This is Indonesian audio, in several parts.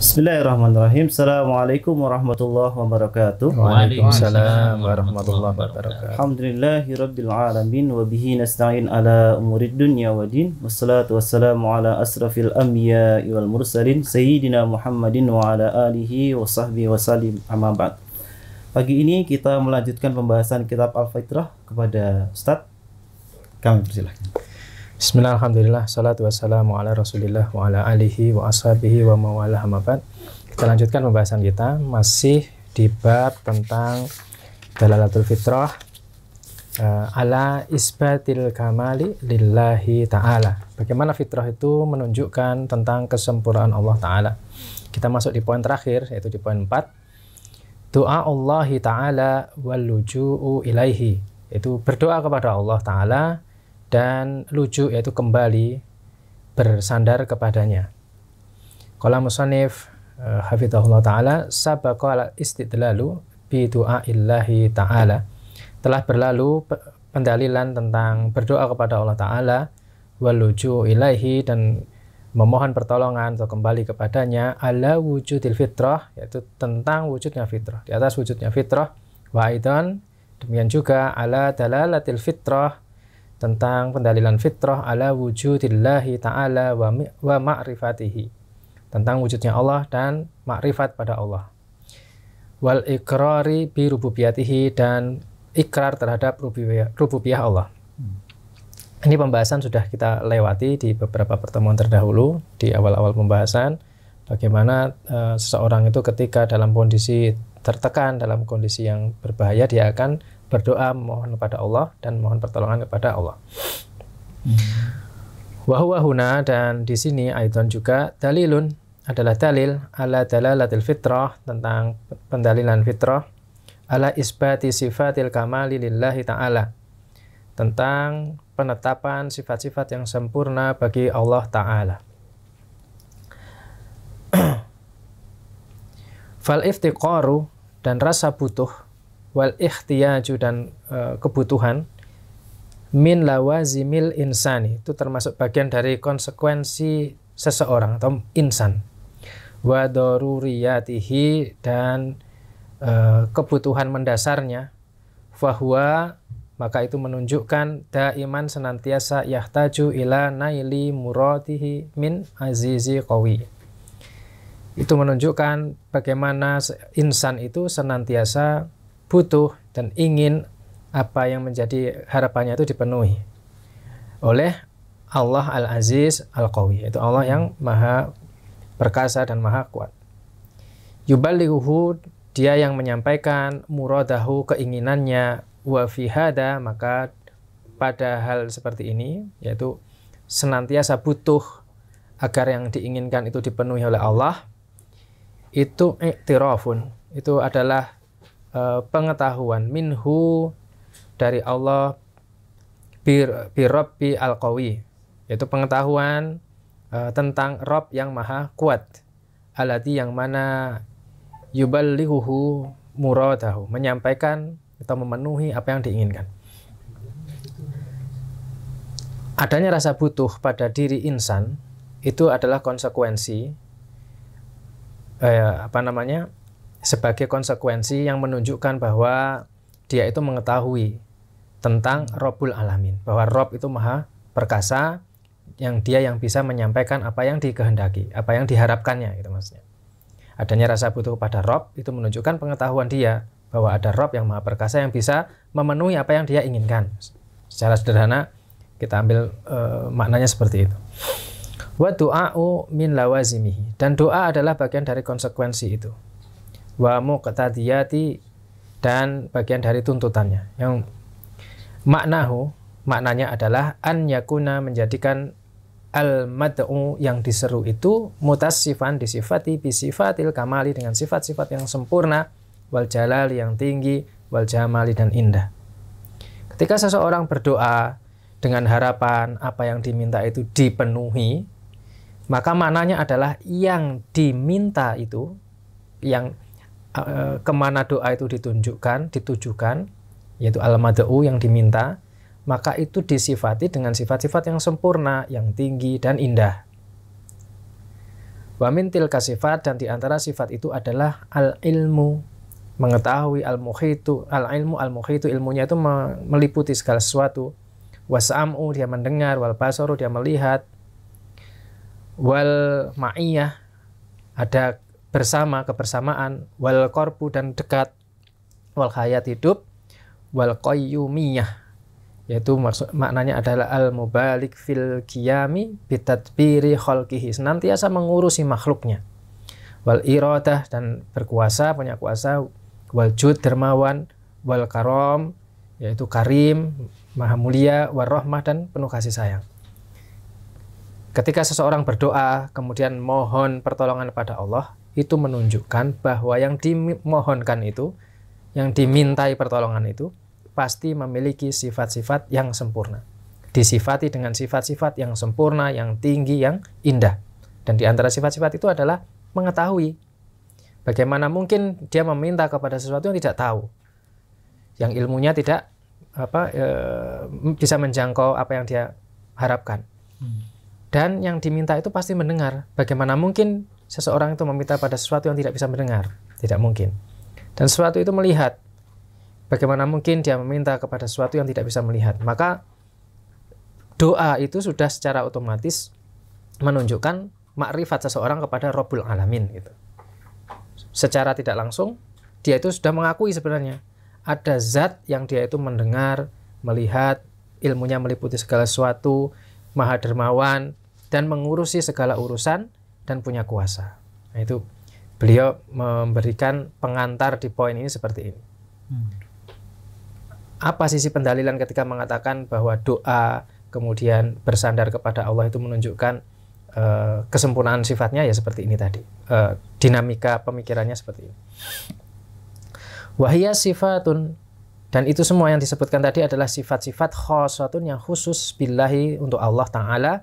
Bismillahirrahmanirrahim. Assalamualaikum warahmatullahi wabarakatuh. Waalaikumsalam warahmatullahi wabarakatuh. Alhamdulillahirabbil alamin wa bihi nasta'in ala umurid dunya waddin. Wassalatu wassalamu ala asrafil anbiya'i wal mursalin sayyidina Muhammadin wa ala alihi wa sahbihi wasallim. Amma ba'd. Pagi ini kita melanjutkan pembahasan kitab Al-Fitrah kepada Ustaz. Kami persilahkan. Bismillah, alhamdulillah, salatu wassalamu ala rasulillah wa ala alihi wa ashabihi wa mawalah hamabad. Kita lanjutkan pembahasan kita, masih di bab tentang dalalatul fitrah ala isbatil kamali lillahi ta'ala. Bagaimana fitrah itu menunjukkan tentang kesempurnaan Allah Ta'ala. Kita masuk di poin terakhir, yaitu di poin 4. Doa Allahi Ta'ala wal luju'u ilaihi, yaitu berdoa kepada Allah Ta'ala dan luju, yaitu kembali bersandar kepadanya. Qala musannif hafizahullah ta'ala, sabaqa ala istidlalu bi du'aillahi ta'ala. Telah berlalu pendalilan tentang berdoa kepada Allah Ta'ala, wal luju ilaihi, dan memohon pertolongan atau kembali kepadanya, ala wujudil fitrah, yaitu tentang wujudnya fitrah, di atas wujudnya fitrah. Wa aidan, demikian juga ala dalalatil fitrah, tentang pendalilan fitrah, ala wujudillahi ta'ala wa ma'rifatihi, tentang wujudnya Allah dan makrifat pada Allah. Wal ikrari bi rububiyatihi, dan ikrar terhadap rububiyah Allah. Ini pembahasan sudah kita lewati di beberapa pertemuan terdahulu, di awal-awal pembahasan, bagaimana seseorang itu ketika dalam kondisi tertekan, dalam kondisi yang berbahaya, dia akan berdoa, mohon kepada Allah dan mohon pertolongan kepada Allah. Wa huwa huna, dan di sini aidan juga dalilun, adalah dalil ala dalalatil fitrah, tentang pendalilan fitrah, ala isbati sifatil kamali lillahi ta'ala, tentang penetapan sifat-sifat yang sempurna bagi Allah Ta'ala. Fal iftiqaru, dan rasa butuh, wal ikhtiyaju, dan kebutuhan, min lawazimil insani, itu termasuk bagian dari konsekuensi seseorang atau insan. Wa daruriyatihi, dan kebutuhan mendasarnya. Fahuwa, maka itu menunjukkan daiman, senantiasa, yahtaju ila naili muradihi min azizi qawi. Itu menunjukkan bagaimana insan itu senantiasa butuh dan ingin apa yang menjadi harapannya itu dipenuhi oleh Allah Al-Aziz Al-Qawi, itu Allah yang maha perkasa dan maha kuat. Yuballighuhu, dia yang menyampaikan, muradahu, keinginannya, wa fi hada, maka pada hal seperti ini, yaitu senantiasa butuh agar yang diinginkan itu dipenuhi oleh Allah, itu i'tirafun, itu adalah pengetahuan minhu, dari Allah, birabbi al-qawi, yaitu pengetahuan tentang Rabb yang maha kuat, alladzi, yang mana, yuballighuhu muradahu, menyampaikan atau memenuhi apa yang diinginkan. Adanya rasa butuh pada diri insan itu adalah konsekuensi sebagai konsekuensi yang menunjukkan bahwa dia itu mengetahui tentang Rabbul Alamin, bahwa Rabb itu maha perkasa, yang dia yang bisa menyampaikan apa yang dikehendaki, apa yang diharapkannya, itu maksudnya. Adanya rasa butuh pada Rabb itu menunjukkan pengetahuan dia bahwa ada Rabb yang maha perkasa yang bisa memenuhi apa yang dia inginkan. Secara sederhana kita ambil maknanya seperti itu. Wa du'a'u min lawazimihi, dan doa adalah bagian dari konsekuensi itu. Wa muqtadiyati, dan bagian dari tuntutannya. Yang maknanya adalah an yakuna, menjadikan al-mad'u, yang diseru itu, mutassifan, disifati bisifatil kamali, dengan sifat-sifat yang sempurna, wal jalali, yang tinggi, wal jamali, dan indah. Ketika seseorang berdoa dengan harapan apa yang diminta itu dipenuhi, maka maknanya adalah yang diminta itu, yang kemana doa itu ditujukan, yaitu al-mad'u, yang diminta, maka itu disifati dengan sifat-sifat yang sempurna, yang tinggi dan indah. Wa min tilka sifat, dan di antara sifat itu adalah al-ilmu, mengetahui, al-muhitu, al-ilmu, al-muhitu, ilmunya itu meliputi segala sesuatu. Was'am'u, dia mendengar, wal basaru, dia melihat, wal ma'iyah, ada bersama, kebersamaan, wal qarbu, dan dekat, wal hayat, hidup, wal qayyumiyah, yaitu maknanya adalah al-mubalik fil qiyami bitadbiri khalqihi, senantiasa mengurusi makhluknya, wal iradah, dan berkuasa, punya kuasa, wal jud, dermawan, wal karam, yaitu karim, maha mulia, war rahmah, dan penuh kasih sayang. Ketika seseorang berdoa kemudian mohon pertolongan pada Allah, itu menunjukkan bahwa yang dimohonkan itu, yang dimintai pertolongan itu pasti memiliki sifat-sifat yang sempurna, disifati dengan sifat-sifat yang sempurna, yang tinggi, yang indah. Dan di antara sifat-sifat itu adalah mengetahui. Bagaimana mungkin dia meminta kepada sesuatu yang tidak tahu, yang ilmunya tidak bisa menjangkau apa yang dia harapkan. Dan yang diminta itu pasti mendengar. Bagaimana mungkin seseorang itu meminta pada sesuatu yang tidak bisa mendengar? Tidak mungkin. Dan sesuatu itu melihat. Bagaimana mungkin dia meminta kepada sesuatu yang tidak bisa melihat? Maka doa itu sudah secara otomatis menunjukkan makrifat seseorang kepada Rabbul Alamin gitu. Secara tidak langsung dia itu sudah mengakui sebenarnya ada zat yang dia itu mendengar, melihat, ilmunya meliputi segala sesuatu, maha dermawan, dan mengurusi segala urusan, dan punya kuasa. Nah, itu beliau memberikan pengantar di poin ini seperti ini. Apa sisi pendalilan ketika mengatakan bahwa doa kemudian bersandar kepada Allah itu menunjukkan kesempurnaan sifatnya? Ya seperti ini tadi, dinamika pemikirannya seperti ini. Wahiyya sifatun, dan itu semua yang disebutkan tadi adalah sifat-sifat khosatun, yang khusus billahi, untuk Allah Ta'ala,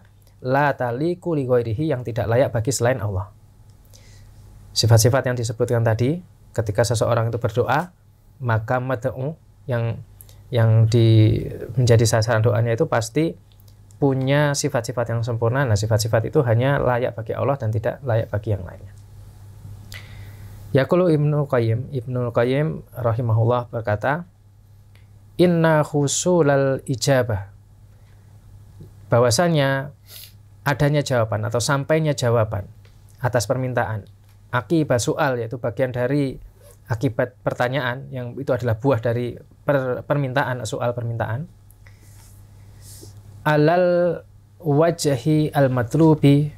la taliku li ghairihi, yang tidak layak bagi selain Allah. Sifat-sifat yang disebutkan tadi, ketika seseorang itu berdoa, maka mad'u yang menjadi sasaran doanya itu pasti punya sifat-sifat yang sempurna. Nah, sifat-sifat itu hanya layak bagi Allah dan tidak layak bagi yang lainnya. Yaqulu Ibnul Qayyim rahimahullah berkata, inna husulal ijabah, bahwasanya adanya jawaban atau sampainya jawaban atas permintaan, akibat soal, yaitu bagian dari akibat pertanyaan, yang itu adalah buah dari permintaan, soal permintaan, alal wajhi al-matlubi,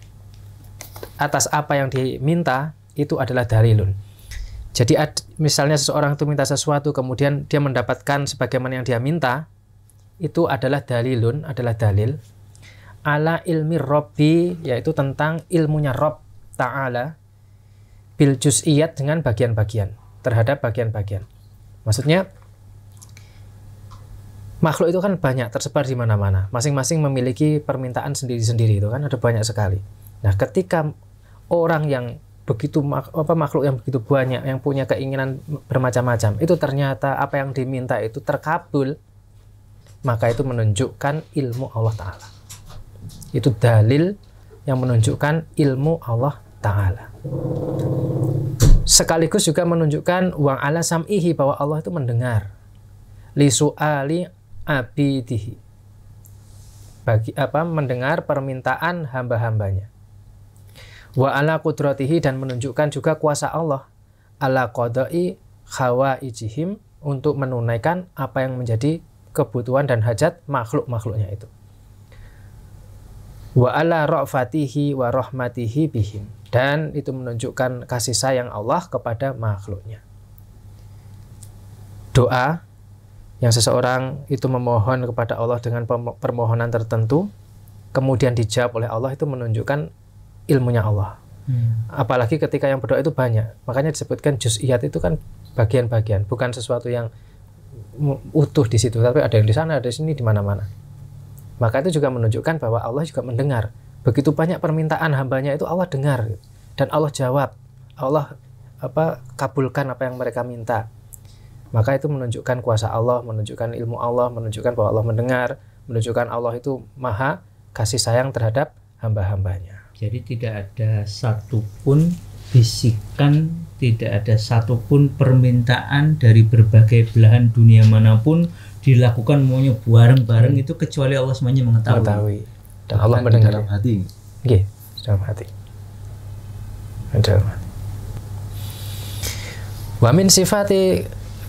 atas apa yang diminta, itu adalah dalilun. Jadi misalnya seseorang itu minta sesuatu, kemudian dia mendapatkan sebagaimana yang dia minta, itu adalah dalilun, adalah dalil ala ilmi Rabbi, yaitu tentang ilmunya Rabb Ta'ala, bil juz'iyat, dengan bagian-bagian, terhadap bagian-bagian. Maksudnya makhluk itu kan banyak, tersebar di mana-mana, masing-masing memiliki permintaan sendiri-sendiri, itu kan ada banyak sekali. Nah, ketika orang yang begitu makhluk yang begitu banyak, yang punya keinginan bermacam-macam, itu ternyata apa yang diminta itu terkabul, maka itu menunjukkan ilmu Allah Ta'ala. Itu dalil yang menunjukkan ilmu Allah Ta'ala. Sekaligus juga menunjukkan wa ala sam'ihi, bahwa Allah itu mendengar, li su'ali abidihi, bagi mendengar permintaan hamba-hambanya. Wa ala qudratihi, dan menunjukkan juga kuasa Allah ala qada'i khawaijihim, untuk menunaikan apa yang menjadi kebutuhan dan hajat makhluk-makhluknya itu. Wa ala ra'fatihi wa rahmatihi bihim, dan itu menunjukkan kasih sayang Allah kepada makhluknya. Doa yang seseorang itu memohon kepada Allah dengan permohonan tertentu, kemudian dijawab oleh Allah, itu menunjukkan ilmunya Allah. Apalagi ketika yang berdoa itu banyak, makanya disebutkan juz'iyat, itu kan bagian-bagian, bukan sesuatu yang utuh di situ, tapi ada yang di sana, ada di sini, di mana-mana. Maka itu juga menunjukkan bahwa Allah juga mendengar. Begitu banyak permintaan hambanya itu Allah dengar, dan Allah jawab, Allah kabulkan apa yang mereka minta. Maka itu menunjukkan kuasa Allah, menunjukkan ilmu Allah, menunjukkan bahwa Allah mendengar, menunjukkan Allah itu maha kasih sayang terhadap hamba-hambanya. Jadi tidak ada satupun bisikan, tidak ada satupun permintaan dari berbagai belahan dunia manapun dilakukan maunya bareng-bareng itu kecuali Allah semuanya mengetahui. Dan Allah mendengar dalam hati. Nggih, dalam hati. Dalam hati. Wa min sifati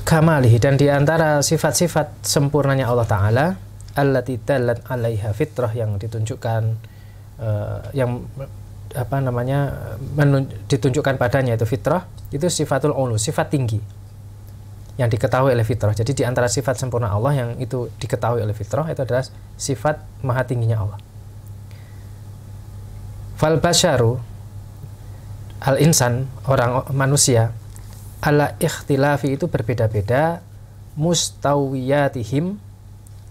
kamalihi, dan di antara sifat-sifat sempurnanya Allah Ta'ala allati dallat 'alaiha fitrah, yang ditunjukkan ditunjukkan padanya itu fitrah, itu sifatul ulu, sifat tinggi yang diketahui oleh fitrah. Jadi di antara sifat sempurna Allah yang itu diketahui oleh fitrah itu adalah sifat maha tingginya Allah. Fal basyaru, al insan, orang manusia, ala ikhtilafi itu berbeda-beda, mustawiyatihim,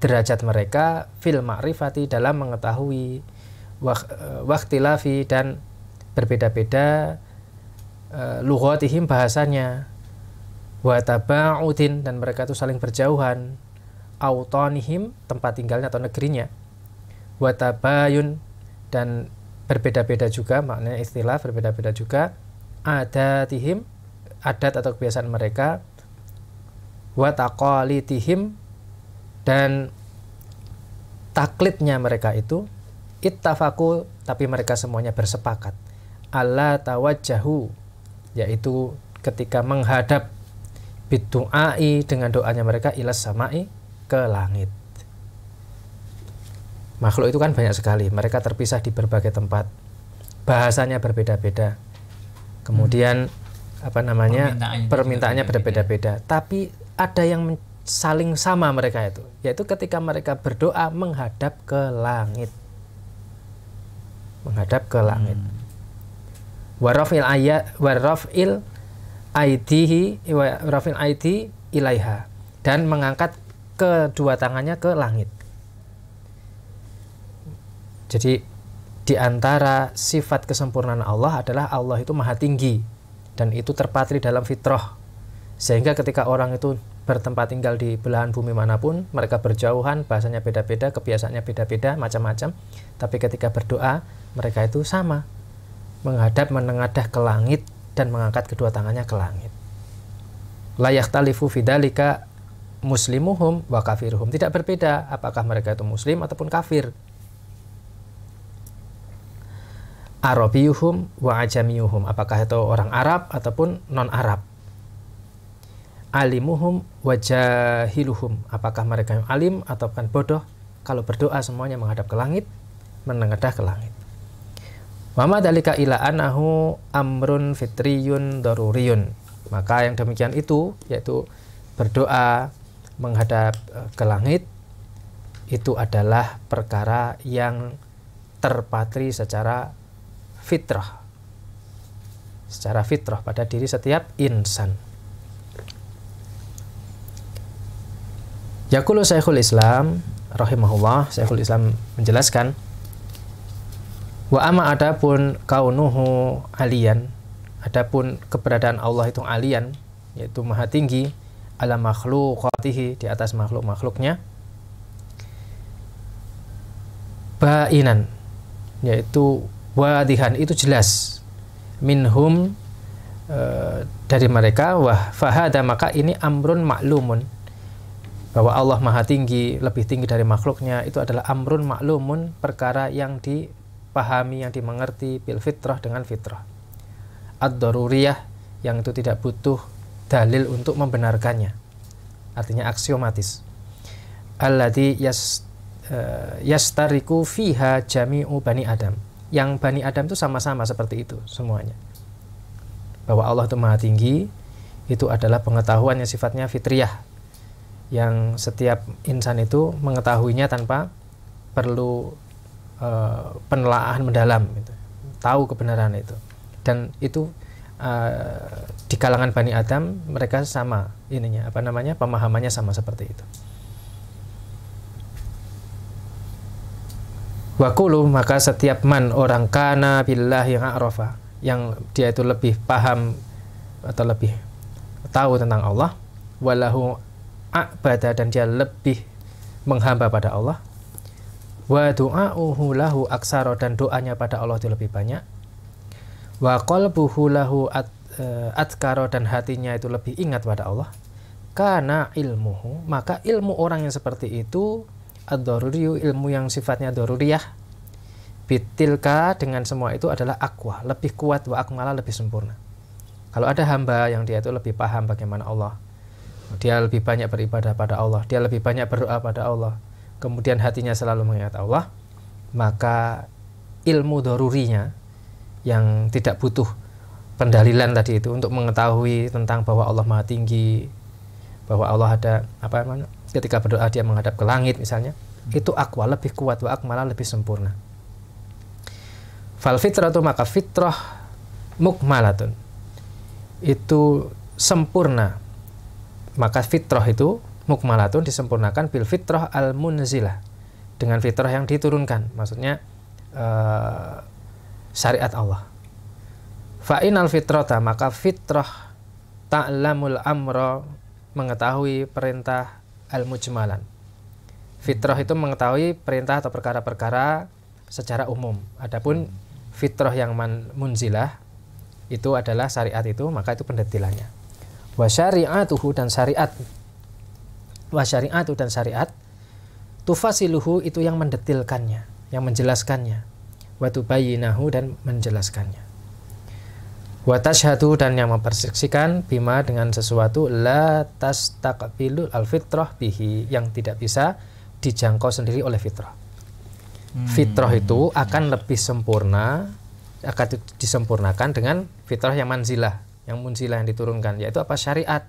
derajat mereka, fil ma'rifati, dalam mengetahui, wakhtilafi, dan berbeda-beda, lughatihim, bahasanya, wa taba'udin, dan mereka itu saling berjauhan, autanihim, tempat tinggalnya atau negerinya, wa tabayun, dan berbeda-beda juga, maknanya istilah berbeda-beda juga, adatihim, adat atau kebiasaan mereka, wa taqalitihim, dan taklidnya mereka itu, ittafaku, tapi mereka semuanya bersepakat, alla tawajjahu, yaitu ketika menghadap, bidu'ai, dengan doanya mereka, ilas sama'i, ke langit. Makhluk itu kan banyak sekali, mereka terpisah di berbagai tempat, bahasanya berbeda-beda, kemudian permintaannya berbeda-beda, tapi ada yang saling sama mereka itu, yaitu ketika mereka berdoa menghadap ke langit, warafil aidi ilaiha, dan mengangkat kedua tangannya ke langit. Jadi di antara sifat kesempurnaan Allah adalah Allah itu maha tinggi, dan itu terpatri dalam fitrah, sehingga ketika orang itu bertempat tinggal di belahan bumi manapun, mereka berjauhan, bahasanya beda-beda, kebiasaannya beda-beda, macam-macam, tapi ketika berdoa mereka itu sama, menengadah ke langit dan mengangkat kedua tangannya ke langit. La yakhtalifu fidzalika muslimuhum wa kafiruhum, tidak berbeda apakah mereka itu muslim ataupun kafir. Arabiyuhum wa ajamiyuhum, apakah itu orang Arab ataupun non-Arab. Alimuhum wa jahiluhum, apakah mereka yang alim ataupun bodoh, kalau berdoa semuanya menghadap ke langit, menengadah ke langit. Wa ma dzalika ila annahu amrun fitriyun daruriyun, maka yang demikian itu, yaitu berdoa menghadap ke langit, itu adalah perkara yang terpatri secara fitrah pada diri setiap insan. Yaqulu Syekhul Islam rahimahullah, Syekhul Islam menjelaskan, wa amma adapun kaunuhu aliyan, adapun keberadaan Allah itu aliyan, yaitu maha tinggi, ala makhluqatihi, di atas makhluk-makhluknya, bainan, yaitu wadihan, itu jelas, minhum, dari mereka, wah fahada, maka ini amrun maklumun, bahwa Allah maha tinggi, lebih tinggi dari makhluknya, itu adalah amrun maklumun, perkara yang dipahami, yang dimengerti, bil fitrah, dengan fitrah, ad-daruriyah, yang itu tidak butuh dalil untuk membenarkannya, artinya aksiomatis, alladzi yastariku fiha jami'u bani Adam, yang Bani Adam itu sama-sama seperti itu semuanya, bahwa Allah itu maha tinggi, itu adalah pengetahuan yang sifatnya fitriyah, yang setiap insan itu mengetahuinya tanpa perlu penelaahan mendalam, gitu. Tahu kebenaran itu, dan itu di kalangan Bani Adam mereka sama ininya, pemahamannya sama seperti itu. Wakulu, maka setiap man, orang kana billahi a'rafa, yang dia itu lebih paham atau lebih tahu tentang Allah, walahu a'bada, dan dia lebih menghamba pada Allah, Wa du'auhu lahu aksaro, dan doanya pada Allah itu lebih banyak. Wa qalbuhu lahu adkaro, dan hatinya itu lebih ingat pada Allah. Karena ilmuhu, maka ilmu orang yang seperti itu ad-daruriyu, ilmu yang sifatnya daruriyah, bitilka, dengan semua itu adalah aqwa, lebih kuat, wa akmala, lebih sempurna. Kalau ada hamba yang dia itu lebih paham bagaimana Allah, dia lebih banyak beribadah pada Allah, dia lebih banyak berdoa pada Allah, kemudian hatinya selalu mengingat Allah, maka ilmu darurinya yang tidak butuh pendalilan tadi itu untuk mengetahui tentang bahwa Allah Maha Tinggi, bahwa Allah ada ketika berdoa dia menghadap ke langit misalnya, itu aqwa, lebih kuat, wa akmala, lebih sempurna. Fal fitratu, maka fitrah mukmalatun, itu sempurna. Maka fitrah itu mukmalatun, disempurnakan bil fitrah al munzilah, dengan fitrah yang diturunkan, maksudnya syariat Allah. Fa inal fitrata, maka fitrah ta'lamul amra, mengetahui perintah al-mujmalan. Fitrah itu mengetahui perintah atau perkara-perkara secara umum. Adapun fitrah yang munzilah itu adalah syariat itu, maka itu pendetilannya. Wa syari'atuhu, dan syariat, wa syari'atu, dan syariat, tufasiluhu, itu yang mendetilkannya, yang menjelaskannya, wa tubayyinahu, dan menjelaskannya, wa tashhadu, dan yang mempersaksikan, bima, dengan sesuatu, la tastaqbilu al-fitrah bihi, yang tidak bisa dijangkau sendiri oleh fitrah. Fitrah itu akan lebih sempurna, akan disempurnakan dengan fitrah yang munzilah yang diturunkan, yaitu apa? Syariat.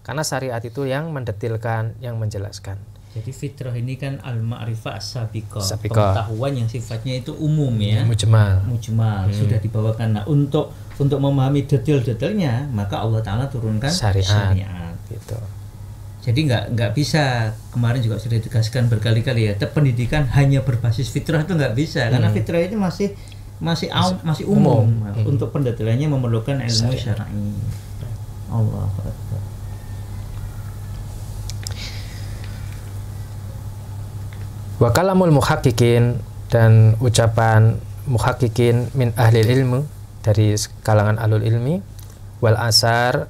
Karena syariat itu yang mendetilkan, yang menjelaskan. Jadi fitrah ini kan al-ma'rifah as-sabiqah, pengetahuan yang sifatnya itu umum ya. Mujmal. Sudah dibawakan. Nah, untuk memahami detail-detailnya, maka Allah Ta'ala turunkan syariat. Gitu. Jadi nggak bisa, kemarin juga sudah ditegaskan berkali-kali ya, pendidikan hanya berbasis fitrah itu nggak bisa, karena fitrah itu masih umum. Untuk pendetailannya memerlukan ilmu syar'i. Allahu Akbar. Wa kalamul muhaqqiqin, dan ucapan muhaqqiqin min ahli ilmu, dari kalangan ahlul ilmi, wal asar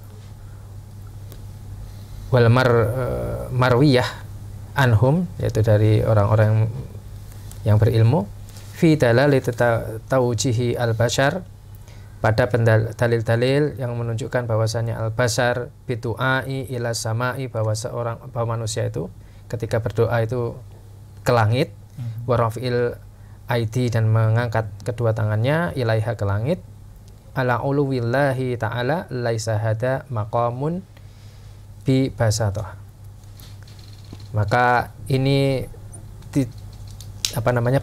wal marwiyah anhum, yaitu dari orang-orang yang berilmu, fi dalali taujihi al-bashar, pada dalil-dalil yang menunjukkan bahwasanya al-bashar bitu'ai ila samai, bahwa manusia itu ketika berdoa itu ke langit, wa raf'il aidi, dan mengangkat kedua tangannya, ilaiha, ke langit, ala uluwillahi ta'ala, laisa hada maqamun bi basatah. Maka ini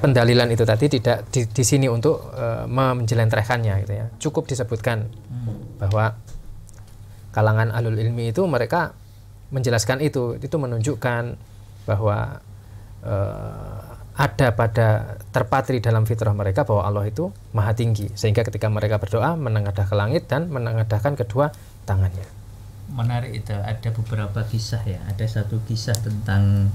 pendalilan itu tadi tidak di sini untuk menjelentrehkannya gitu ya. Cukup disebutkan bahwa kalangan ahlul ilmi itu mereka menjelaskan itu menunjukkan bahwa ada pada terpatri dalam fitrah mereka bahwa Allah itu maha tinggi, sehingga ketika mereka berdoa menengadah ke langit dan menengadahkan kedua tangannya. Menarik itu, ada beberapa kisah ya. Ada satu kisah tentang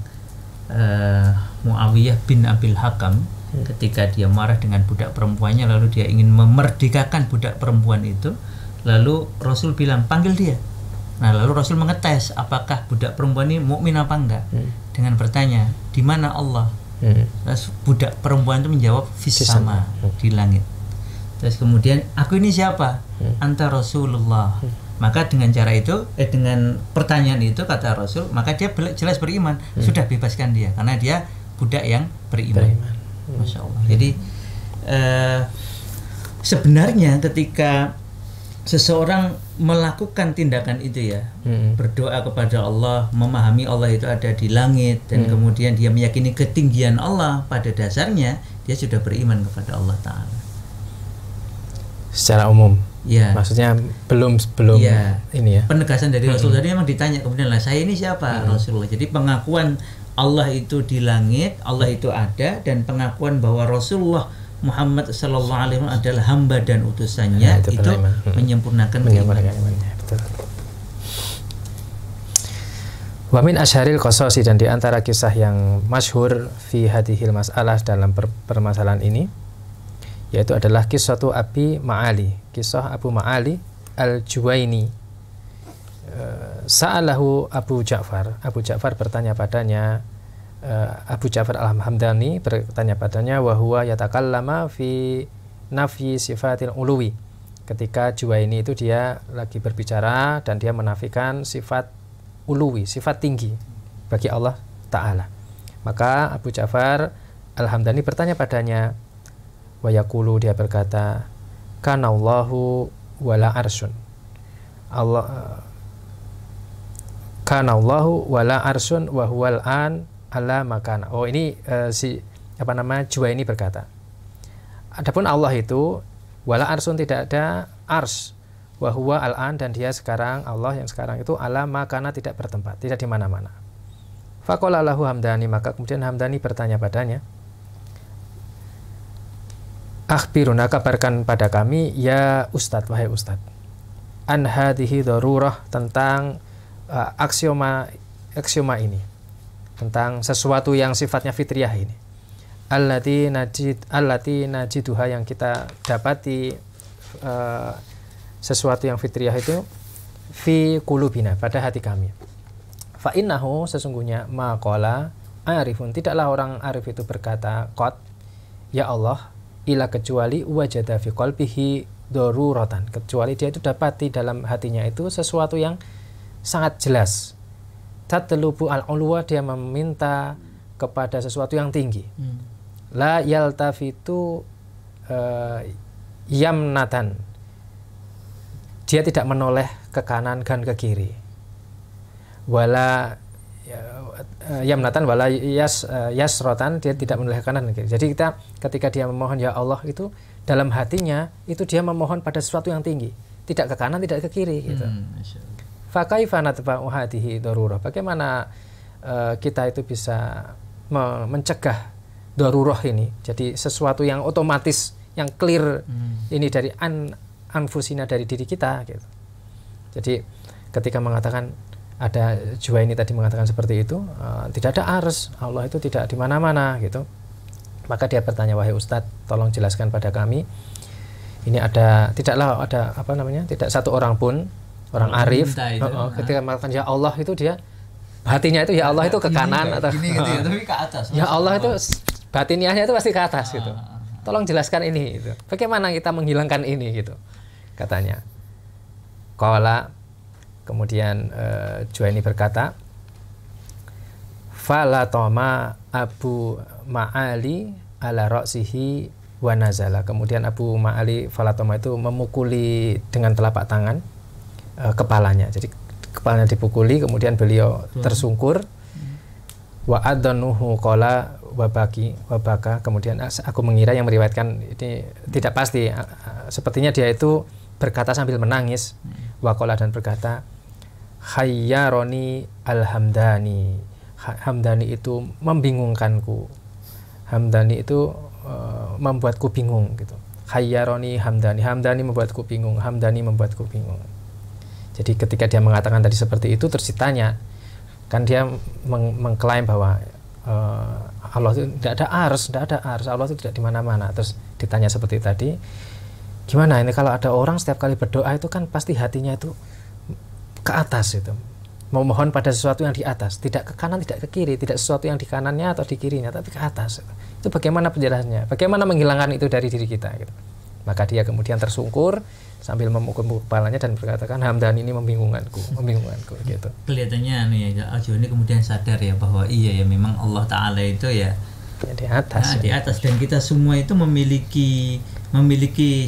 Muawiyah bin Abil Hakam, ketika dia marah dengan budak perempuannya, lalu dia ingin memerdekakan budak perempuan itu, lalu Rasul bilang panggil dia. Nah, lalu Rasul mengetes apakah budak perempuan ini mukmin apa enggak, dengan bertanya di mana Allah. Terus budak perempuan itu menjawab fis sama, di langit. Terus kemudian, aku ini siapa? Anta Rasulullah. Maka dengan cara itu, dengan pertanyaan itu, kata Rasul, maka dia jelas beriman. Sudah, bebaskan dia, karena dia budak yang beriman. Masya Allah. Jadi sebenarnya ketika seseorang melakukan tindakan itu ya, berdoa kepada Allah, memahami Allah itu ada di langit, dan kemudian dia meyakini ketinggian Allah, pada dasarnya dia sudah beriman kepada Allah Ta'ala secara umum ya. Maksudnya belum ya, ini ya, penegasan dari Rasul tadi memang ditanya kemudian, lah saya ini siapa? Rasulullah. Jadi pengakuan Allah itu di langit, Allah itu ada, dan pengakuan bahwa Rasulullah Muhammad sallallahu alaihi wasallam adalah hamba dan utusannya, itu menyempurnakan keimanannya. Betul. Wa min asyharil qasasi, dan di antara kisah yang masyhur fi hadhil mas'alah dalam permasalahan ini, yaitu adalah kisah Abi Ma'ali, kisah Abu Ma'ali Al-Juwaini. Sa'alahu Abu Ja'far, Abu Ja'far bertanya padanya, Abu Ja'far Al-Hamdani bertanya padanya, wa huwa yatakallama fi nafyi sifatil uluwi. Ketika Juwaini itu dia lagi berbicara dan dia menafikan sifat uluwi, sifat tinggi bagi Allah Ta'ala. Maka Abu Ja'far Al-Hamdani bertanya padanya, wa yaqulu, dia berkata, kanallahu wala arsun, Allah kanallahu wala arsun wa huwal an ala makana. Oh, ini Juwaini berkata, adapun Allah itu wala arsun, tidak ada ars, wa huwa al-an, dan dia sekarang, Allah yang sekarang itu ala makana, tidak bertempat, tidak di mana-mana. Faqala lahu Hamdani, maka kemudian Hamdani bertanya padanya, akhbiruna, kabarkan pada kami, ya Ustadz, wahai Ustadz, an hadhihi darurah, tentang aksioma ini, tentang sesuatu yang sifatnya fitriyah ini, allati najiduha, yang kita dapati, sesuatu yang fitriyah itu fi qulubina, pada hati kami. Fa innahu, sesungguhnya, maqala arifun, tidaklah orang arif itu berkata qad, ya Allah, ila, kecuali wajada fi qalbihi daruratan, kecuali dia itu dapati dalam hatinya itu sesuatu yang sangat jelas. Tatlubu al-ulwa, dia meminta kepada sesuatu yang tinggi. La yaltafitu yamnatan, dia tidak menoleh ke kanan dan ke kiri. Wala yamnatan wala yasrotan, dia tidak menoleh ke kanan dan ke kiri. Jadi ketika dia memohon ya Allah, itu dalam hatinya itu dia memohon pada sesuatu yang tinggi, tidak ke kanan, tidak ke kiri gitu. Fa kaifa natba'u hadhihi darurah, bagaimana kita itu bisa mencegah darurah ini, jadi sesuatu yang otomatis, yang clear, ini dari anfusina, dari diri kita gitu. Jadi ketika mengatakan, ada Juwaini tadi mengatakan seperti itu, tidak ada ars, Allah itu tidak di mana-mana gitu. Maka dia bertanya, wahai Ustadz, tolong jelaskan pada kami, ini tidaklah ada tidak satu orang pun, orang arif ketika mengatakan ya Allah itu, dia hatinya itu ya Allah itu ke kanan atau gitu ya, tapi ke atas. Ya Allah itu batiniahnya itu pasti ke atas gitu. Tolong jelaskan ini gitu. Bagaimana kita menghilangkan ini gitu, katanya. Qala, kemudian Juwaini berkata, fala tama Abu Ma'ali ala ra'sihi wa nazala. Kemudian Abu Ma'ali falatoma itu memukuli dengan telapak tangan kepalanya. Jadi kepalanya dipukuli, kemudian beliau tersungkur. Wa adzanuhu qala wabaka. Kemudian aku mengira yang meriwayatkan ini tidak pasti, sepertinya dia itu berkata sambil menangis. Wa qala, dan berkata, khayyaroni al-Hamdani, Hamdani itu membingungkanku, Hamdani itu membuatku bingung gitu. Khayyaroni Hamdani, Hamdani membuatku bingung, Hamdani membuatku bingung. Jadi ketika dia mengatakan tadi seperti itu, terus ditanya, kan dia mengklaim bahwa Allah itu tidak ada ars, Allah itu tidak di mana-mana. Terus ditanya seperti tadi, gimana ini kalau ada orang setiap kali berdoa itu kan pasti hatinya itu ke atas itu, memohon pada sesuatu yang di atas, tidak ke kanan, tidak ke kiri, tidak sesuatu yang di kanannya atau di kirinya, tapi ke atas. Itu bagaimana penjelasannya? Bagaimana menghilangkan itu dari diri kita? Gitu. Maka dia kemudian tersungkur sambil memukul kepalanya dan berkatakan, Hamdani ini membingungkanku gitu. Kelihatannya Al-Juwaini kemudian sadar ya bahwa iya ya, memang Allah Ta'ala itu ya di atas. Di atas, dan kita semua itu memiliki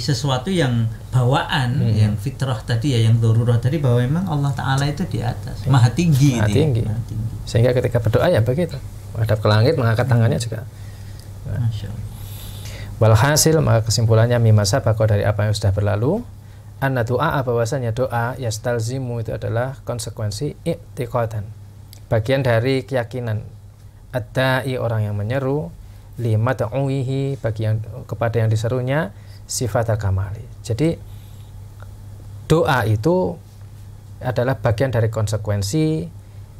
sesuatu yang bawaan, yang fitrah tadi ya, yang darurah tadi, bahwa memang Allah Ta'ala itu di atas, maha tinggi. Sehingga ketika berdoa ya begitu, menghadap ke langit, mengangkat tangannya juga. Walhasil, maka kesimpulannya mimasa bako, dari apa yang sudah berlalu, anna doa, bahwasanya doa yastalzimu itu adalah konsekuensi i'tiqadan, bagian dari keyakinan, ad-da'i, orang yang menyeru, lima ta'uwihi, bagi yang kepada yang diserunya, sifat al-kamali. Jadi doa itu adalah bagian dari konsekuensi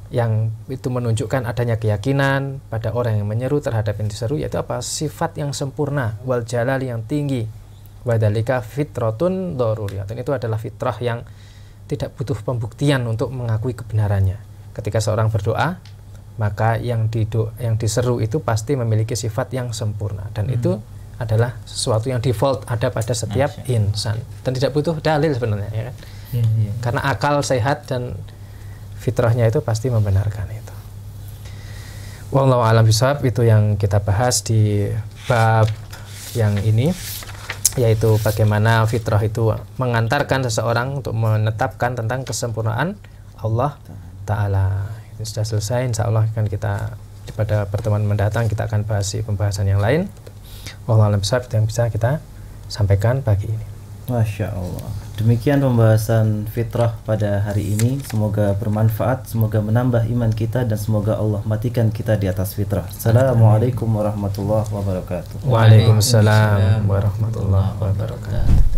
yang itu menunjukkan adanya keyakinan pada orang yang menyeru terhadap yang diseru, yaitu apa? Sifat yang sempurna, wal jalal yang tinggi, wadhalika fitratun daruriyah. Dan itu adalah fitrah yang tidak butuh pembuktian untuk mengakui kebenarannya. Ketika seorang berdoa, maka yang diseru itu pasti memiliki sifat yang sempurna, dan itu adalah sesuatu yang default ada pada setiap insan dan tidak butuh dalil sebenarnya, ya kan? Karena akal sehat dan fitrahnya itu pasti membenarkan itu. Wallahu a'lam bishawab. Itu yang kita bahas di bab yang ini, yaitu bagaimana fitrah itu mengantarkan seseorang untuk menetapkan tentang kesempurnaan Allah Ta'ala. Ini sudah selesai, insya Allah akan kita pada pertemuan mendatang kita akan bahas pembahasan yang lain. Wallahu a'lam bishawab, yang bisa kita sampaikan pagi ini. Masya Allah. Demikian pembahasan fitrah pada hari ini. Semoga bermanfaat, semoga menambah iman kita, dan semoga Allah matikan kita di atas fitrah. Assalamualaikum warahmatullahi wabarakatuh. Waalaikumsalam warahmatullahi wabarakatuh.